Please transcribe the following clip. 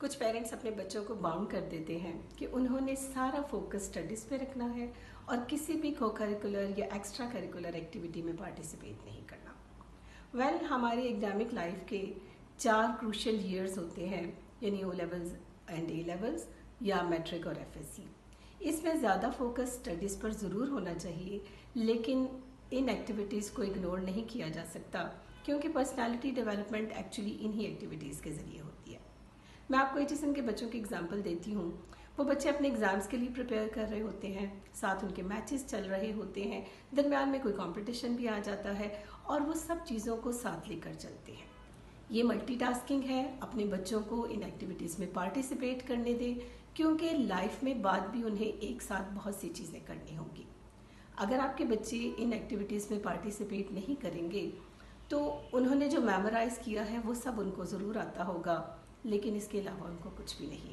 कुछ पेरेंट्स अपने बच्चों को बाउंड कर देते हैं कि उन्होंने सारा फोकस स्टडीज़ पे रखना है और किसी भी को करिकुलर या एक्स्ट्रा करिकुलर एक्टिविटी में पार्टिसिपेट नहीं करना। हमारी एकेडमिक लाइफ के 4 क्रूशियल ईयर्स होते हैं, यानी O levels and A levels या मैट्रिक और एफएससी। इसमें ज़्यादा फोकस स्टडीज़ पर ज़रूर होना चाहिए, लेकिन इन एक्टिविटीज़ को इग्नोर नहीं किया जा सकता क्योंकि पर्सनालिटी डेवलपमेंट एक्चुअली इन्हीं एक्टिविटीज़ के ज़रिए होती है। मैं आपको एचएसएन के बच्चों की एग्जांपल देती हूँ। वो बच्चे अपने एग्ज़ाम्स के लिए प्रिपेयर कर रहे होते हैं, साथ उनके मैचेस चल रहे होते हैं, दरमियान में कोई कंपटीशन भी आ जाता है और वो सब चीज़ों को साथ लेकर चलते हैं। ये मल्टीटास्किंग है। अपने बच्चों को इन एक्टिविटीज़ में पार्टिसिपेट करने दें क्योंकि लाइफ में बाद भी उन्हें एक साथ बहुत सी चीज़ें करनी होंगी। अगर आपके बच्चे इन एक्टिविटीज़ में पार्टिसिपेट नहीं करेंगे तो उन्होंने जो मेमोराइज़ किया है वो सब उनको ज़रूर आता होगा, लेकिन इसके अलावा उनको कुछ भी नहीं